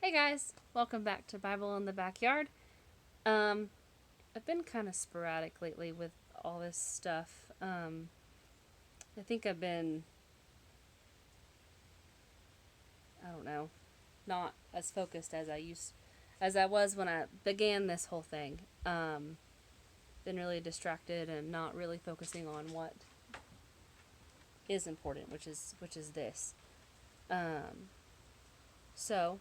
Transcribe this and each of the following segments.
Hey guys, welcome back to Bible in the Backyard. I've been kind of sporadic lately with all this stuff. I think I've been, I don't know, not as focused as I was when I began this whole thing. Been really distracted and not really focusing on what is important, which is this. So,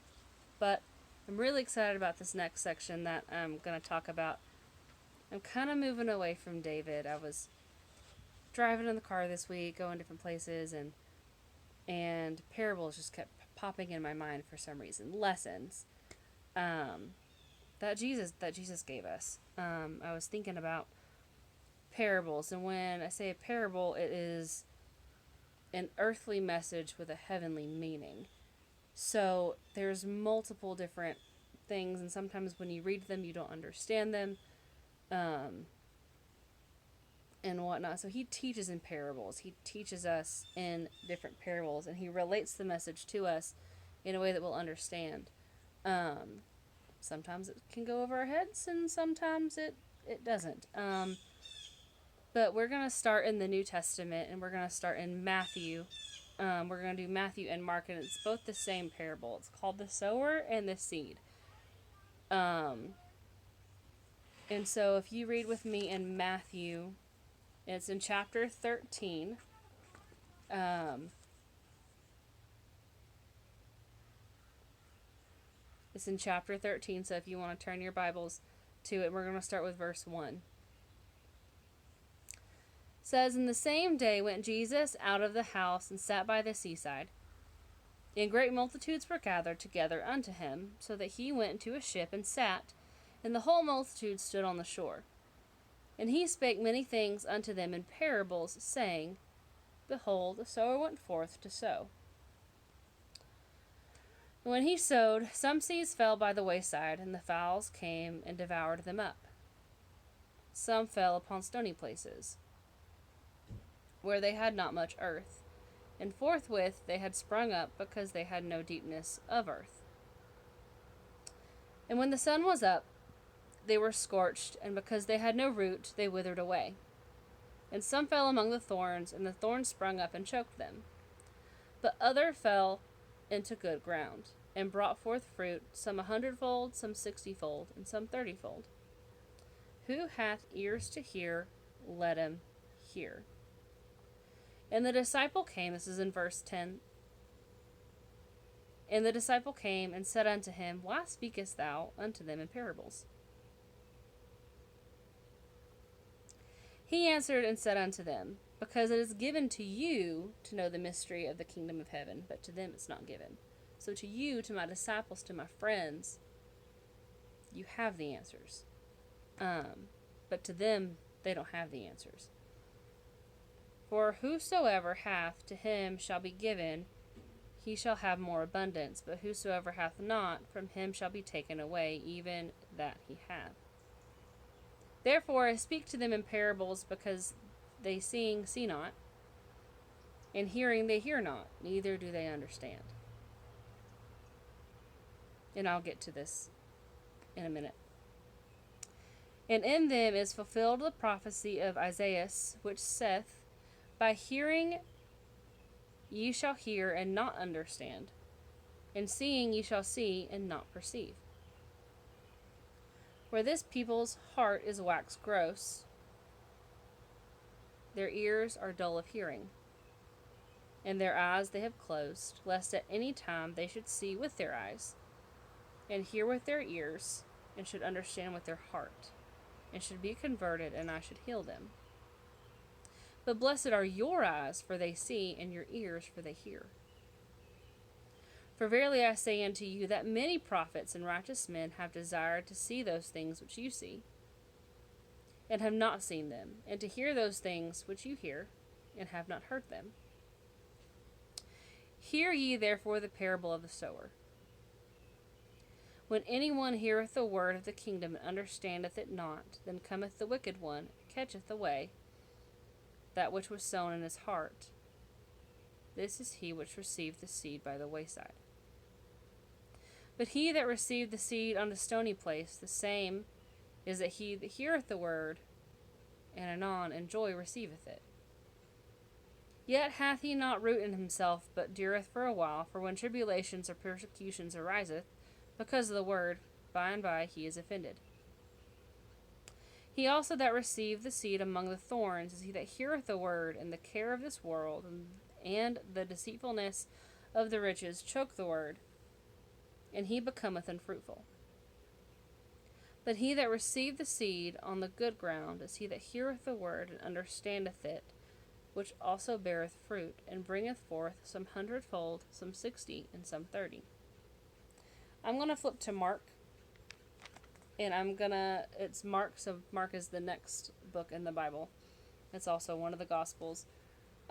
but I'm really excited about this next section that I'm going to talk about. I'm kind of moving away from David. I was driving in the car this week, going different places, and parables just kept popping in my mind for some reason. Lessons that Jesus gave us. I was thinking about parables, and when I say a parable, it is an earthly message with a heavenly meaning. So there's multiple different things, and sometimes when you read them, you don't understand them, and whatnot. So he teaches in parables. He teaches us in different parables, and he relates the message to us in a way that we'll understand. Sometimes it can go over our heads, and sometimes it doesn't. But we're going to start in the New Testament, and we're going to start in Matthew. We're going to do Matthew and Mark, and it's both the same parable. It's called the sower and the seed. And so if you read with me in Matthew, it's in chapter 13. It's in chapter 13, so if you want to turn your Bibles to it, we're going to start with verse 1. It says, "In the same day went Jesus out of the house and sat by the seaside. And great multitudes were gathered together unto him, so that he went into a ship and sat, and the whole multitude stood on the shore. And he spake many things unto them in parables, saying, Behold, the sower went forth to sow. And when he sowed, some seeds fell by the wayside, and the fowls came and devoured them up. Some fell upon stony places, where they had not much earth, and forthwith they had sprung up, because they had no deepness of earth. And when the sun was up, they were scorched, and because they had no root, they withered away. And some fell among the thorns, and the thorns sprung up and choked them. But other fell into good ground, and brought forth fruit, some 100-fold, some 60-fold, and some 30-fold. Who hath ears to hear, let him hear. And the disciple came," this is in verse 10, "and the disciple came and said unto him, Why speakest thou unto them in parables? He answered and said unto them, Because it is given to you to know the mystery of the kingdom of heaven, but to them it's not given. So to you, to my disciples, to my friends, you have the answers. But to them, they don't have the answers. For whosoever hath, to him shall be given, he shall have more abundance. But whosoever hath not, from him shall be taken away, even that he hath. Therefore I speak to them in parables, because they seeing see not, and hearing they hear not, neither do they understand." And I'll get to this in a minute. "And in them is fulfilled the prophecy of Isaiah, which saith, By hearing ye shall hear and not understand, and seeing ye shall see and not perceive. For this people's heart is waxed gross, their ears are dull of hearing, and their eyes they have closed, lest at any time they should see with their eyes, and hear with their ears, and should understand with their heart, and should be converted, and I should heal them. But blessed are your eyes, for they see, and your ears, for they hear. For verily I say unto you, that many prophets and righteous men have desired to see those things which you see, and have not seen them, and to hear those things which you hear, and have not heard them. Hear ye therefore the parable of the sower. When any one heareth the word of the kingdom, and understandeth it not, then cometh the wicked one, and catcheth away that which was sown in his heart. This is he which received the seed by the wayside. But he that received the seed on the stony place, the same is that he that heareth the word, and anon in joy receiveth it. Yet hath he not root in himself, but dureth for a while. For when tribulations or persecutions ariseth, because of the word, by and by he is offended. He also that received the seed among the thorns is he that heareth the word, and the care of this world, and the deceitfulness of the riches choke the word, and he becometh unfruitful. But he that received the seed on the good ground is he that heareth the word, and understandeth it, which also beareth fruit, and bringeth forth some 100-fold, some 60, and some 30. I'm going to flip to Mark, and it's Mark, so Mark is the next book in the Bible. It's also one of the Gospels.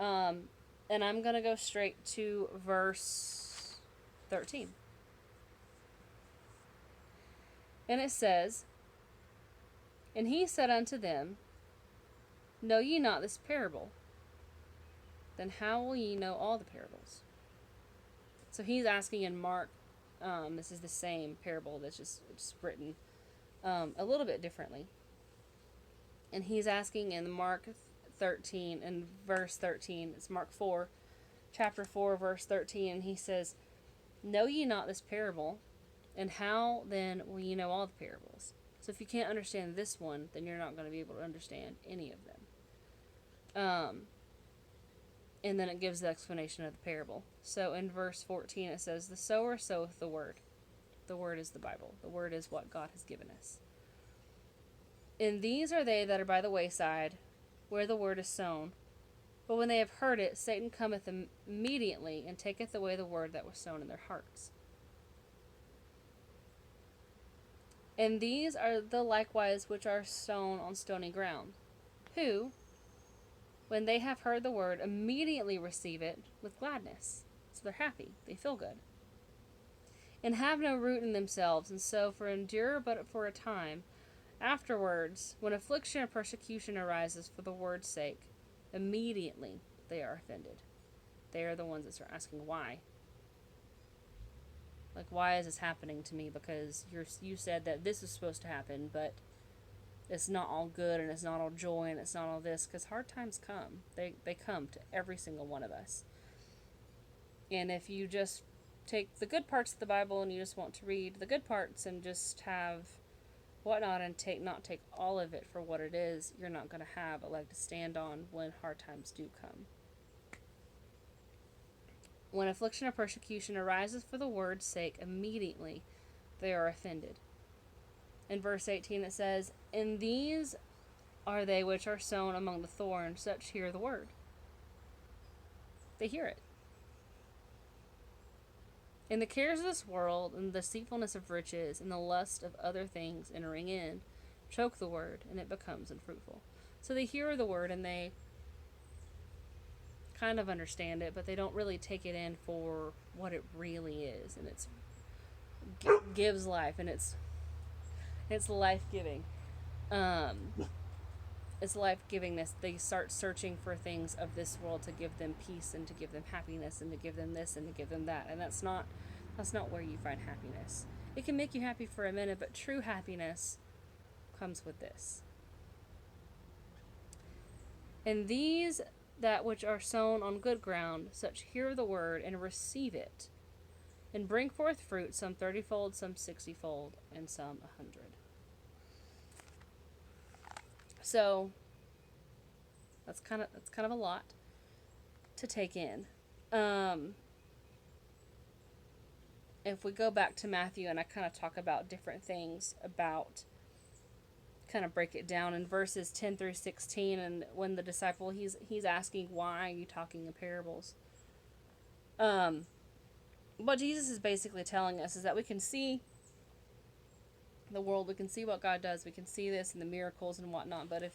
And I'm going to go straight to verse 13. And it says, And he said unto them, Know ye not this parable? Then how will ye know all the parables? So he's asking in Mark, this is the same parable that's just written a little bit differently. And he's asking in Mark 13 and verse 13, it's Mark 4, chapter 4, verse 13, and he says, Know ye not this parable? And how then will ye know all the parables? So if you can't understand this one, then you're not going to be able to understand any of them. And then it gives the explanation of the parable. So in verse 14 it says, The sower soweth the word. The word is the Bible. The word is what God has given us. And these are they that are by the wayside, where the word is sown. But when they have heard it, Satan cometh immediately, and taketh away the word that was sown in their hearts. And these are the likewise which are sown on stony ground, who, when they have heard the word, immediately receive it with gladness. So they're happy. They feel good. And have no root in themselves, and so endure but for a time. Afterwards, when affliction or persecution arises for the word's sake, immediately they are offended. They are the ones that start asking why. Like, why is this happening to me? Because you said that this is supposed to happen, but it's not all good, and it's not all joy, and it's not all this. Because hard times come. They come to every single one of us. And if you just take the good parts of the Bible and you just want to read the good parts and just have whatnot and not take all of it for what it is, you're not going to have a leg to stand on when hard times do come. When affliction or persecution arises for the word's sake, immediately they are offended. In verse 18 it says, And these are they which are sown among the thorns, such hear the word. They hear it. And the cares of this world, and the deceitfulness of riches, and the lust of other things entering in, choke the word, and it becomes unfruitful. So they hear the word, and they kind of understand it, but they don't really take it in for what it really is, and it gives life, and it's life-giving. It's life-givingness. They start searching for things of this world to give them peace, and to give them happiness, and to give them this, and to give them that, and that's not where you find happiness. It can make you happy for a minute, but true happiness comes with this. And these that which are sown on good ground, such hear the word, and receive it, and bring forth fruit, some 30-fold, some 60-fold, and some 100. So that's kind of a lot to take in. If we go back to Matthew, and I kind of talk about different things about, kind of break it down in verses 10 through 16, and when the disciple he's asking, why are you talking in parables? What Jesus is basically telling us is that we can see the world, we can see what God does, we can see this and the miracles and whatnot, but if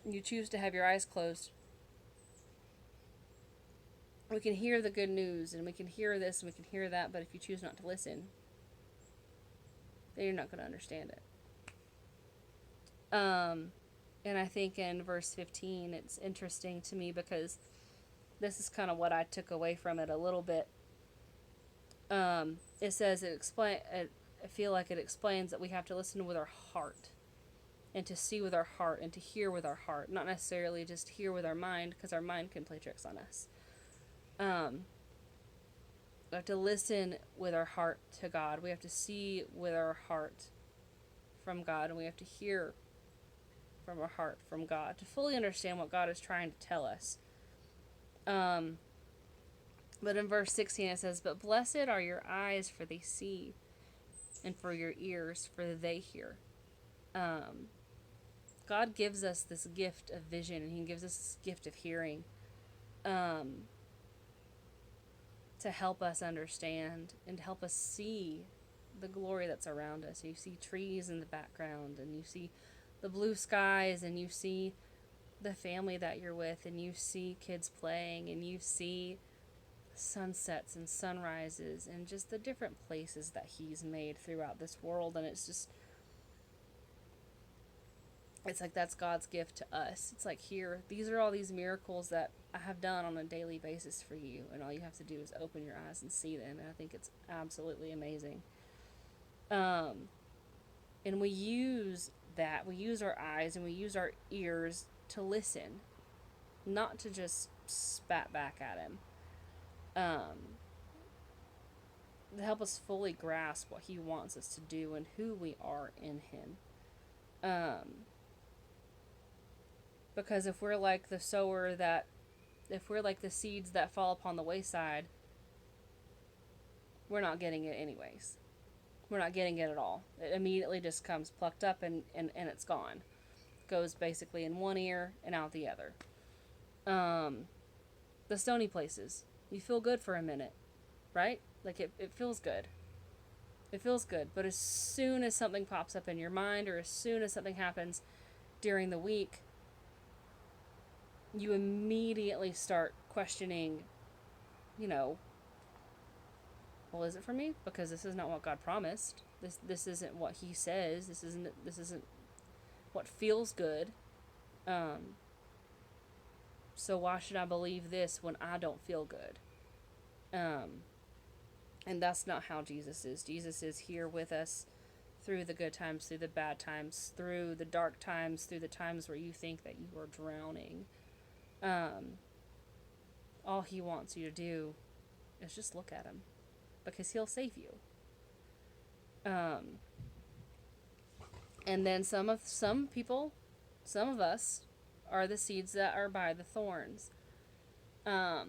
you choose to have your eyes closed, we can hear the good news, and we can hear this and we can hear that, but if you choose not to listen, then you're not going to understand it. And I think in verse 15, it's interesting to me because this is kind of what I took away from it a little bit. It says I feel like it explains that we have to listen with our heart, and to see with our heart, and to hear with our heart, not necessarily just hear with our mind, because our mind can play tricks on us. Um, we have to listen with our heart to God. We have to see with our heart from God, and we have to hear from our heart from God to fully understand what God is trying to tell us. But in verse 16 it says, "But blessed are your eyes, for they see, and for your ears, for they hear." Um, God gives us this gift of vision, and He gives us this gift of hearing, um, to help us understand and to help us see the glory that's around us. You see trees in the background, and you see the blue skies, and you see the family that you're with, and you see kids playing, and you see sunsets and sunrises, and just the different places that He's made throughout this world. And it's like that's God's gift to us. It's like, here, these are all these miracles that I have done on a daily basis for you, and all you have to do is open your eyes and see them. And I think it's absolutely amazing. And we use that. We use our eyes and we use our ears to listen, not to just spat back at Him. To help us fully grasp what He wants us to do and who we are in Him. Because if we're like the sower if we're like the seeds that fall upon the wayside, we're not getting it anyways. We're not getting it at all. It immediately just comes plucked up, and it's gone. Goes basically in one ear and out the other. The stony places, you feel good for a minute, right? Like it feels good. It feels good. But as soon as something pops up in your mind, or as soon as something happens during the week, you immediately start questioning, you know, well, is it for me? Because this is not what God promised. This isn't what He says. This isn't what feels good. So why should I believe this when I don't feel good? And that's not how Jesus is. Jesus is here with us through the good times, through the bad times, through the dark times, through the times where you think that you are drowning. All He wants you to do is just look at Him, because He'll save you. And then some of us are the seeds that are by the thorns, where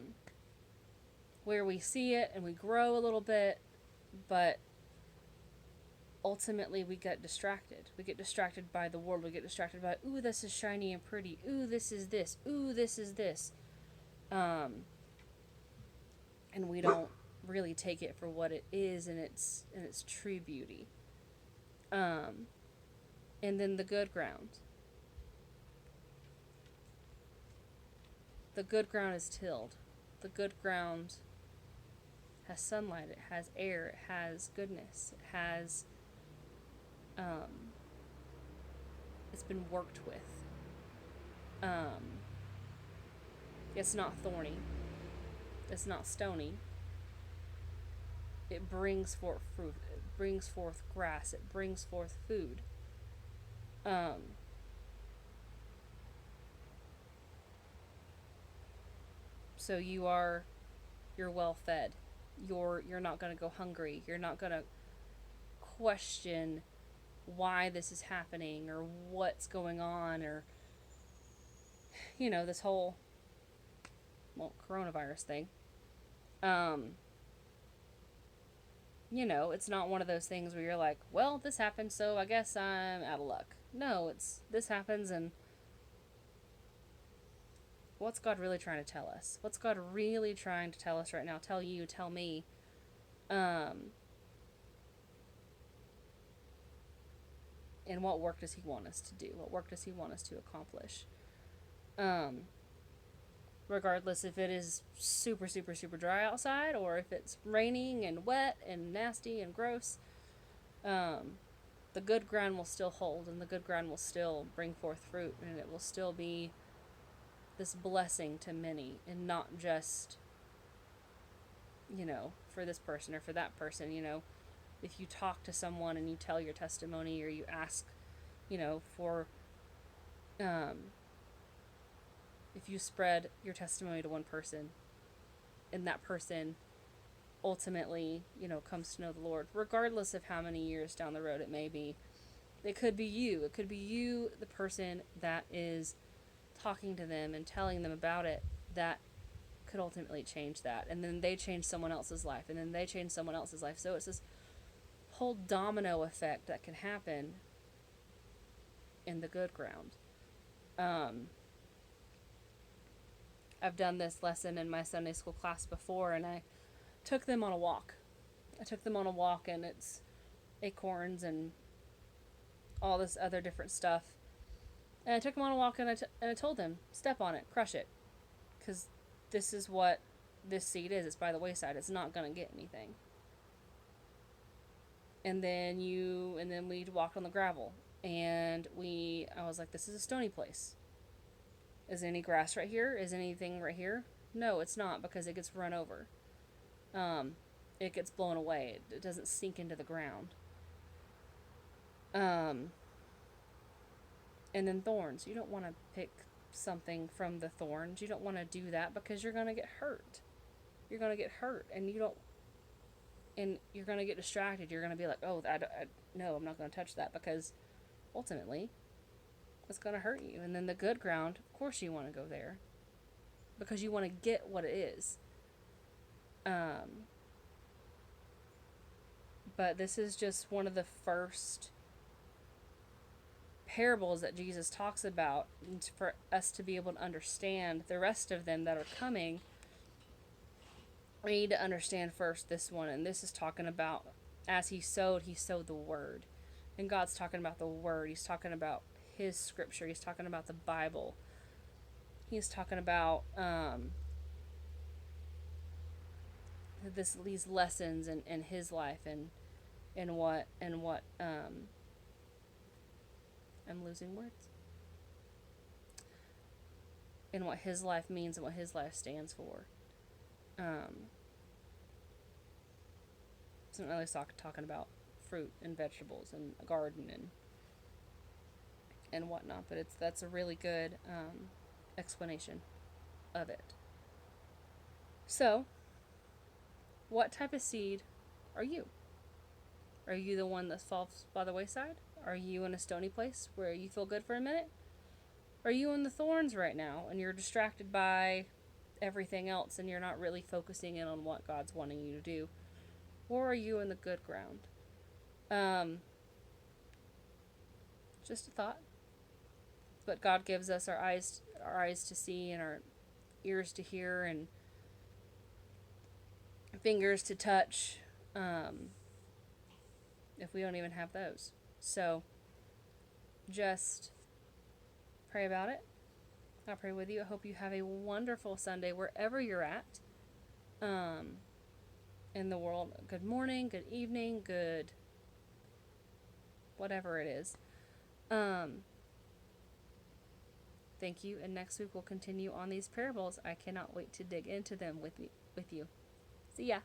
we see it and we grow a little bit, but ultimately we get distracted. We get distracted by the world. We get distracted by, ooh, this is shiny and pretty. Ooh, this is this. Ooh, this is this. And we don't really take it for what it is in its true beauty. And then the good ground. The good ground is tilled. The good ground has sunlight, it has air, it has goodness, it has, it's been worked with. It's not thorny. It's not stony. It brings forth fruit. It brings forth grass. It brings forth food. So you're well fed. You're not going to go hungry. You're not going to question why this is happening, or what's going on, or this whole coronavirus thing. It's not one of those things where you're like, well, this happened, so I guess I'm out of luck. No, this happens, and what's God really trying to tell us? What's God really trying to tell us right now? Tell you, tell me. And what work does He want us to do? What work does He want us to accomplish? Regardless if it is super, super, super dry outside, or if it's raining and wet and nasty and gross, the good ground will still hold, and the good ground will still bring forth fruit, and it will still be this blessing to many, and not just, for this person or for that person. If you talk to someone and you tell your testimony, or you ask, for, if you spread your testimony to one person, and that person ultimately, comes to know the Lord, regardless of how many years down the road it may be. It could be you. It could be you, the person that is talking to them and telling them about it, that could ultimately change that. And then they change someone else's life, and then they change someone else's life. So it's this whole domino effect that can happen in the good ground. I've done this lesson in my Sunday school class before, and I took them on a walk. And it's acorns and all this other different stuff. And I took them on a walk, and I told them, step on it, crush it. Because this is what this seed is. It's by the wayside. It's not going to get anything. And then we walked on the gravel. And I was like, this is a stony place. Is there any grass right here? Is anything right here? No, it's not, because it gets run over. It gets blown away. It doesn't sink into the ground. And then thorns. You don't want to pick something from the thorns. You don't want to do that, because you're going to get hurt. You're going to get hurt, and you're going to get distracted. You're going to be like, oh, no, I'm not going to touch that, because ultimately it's going to hurt you. And then the good ground, of course you want to go there, because you want to get what it is. But this is just one of the first parables that Jesus talks about, and for us to be able to understand the rest of them that are coming, we need to understand first this one. And this is talking about, as he sowed the word. And God's talking about the word. He's talking about his scripture. He's talking about the Bible. He's talking about these lessons in his life, and what I'm losing words. And what his life means, and what his life stands for. It's not really talking about fruit and vegetables and a garden and whatnot, but that's a really good explanation of it. So, what type of seed are you? Are you the one that falls by the wayside? Are you in a stony place where you feel good for a minute? Are you in the thorns right now, and you're distracted by everything else, and you're not really focusing in on what God's wanting you to do? Or are you in the good ground? Just a thought. But God gives us our eyes to see, and our ears to hear, and fingers to touch, if we don't even have those. So just pray about it. I'll pray with you. I hope you have a wonderful Sunday wherever you're at in the world. Good morning, good evening, good whatever it is. Thank you, and next week we'll continue on these parables. I cannot wait to dig into them with you. See ya.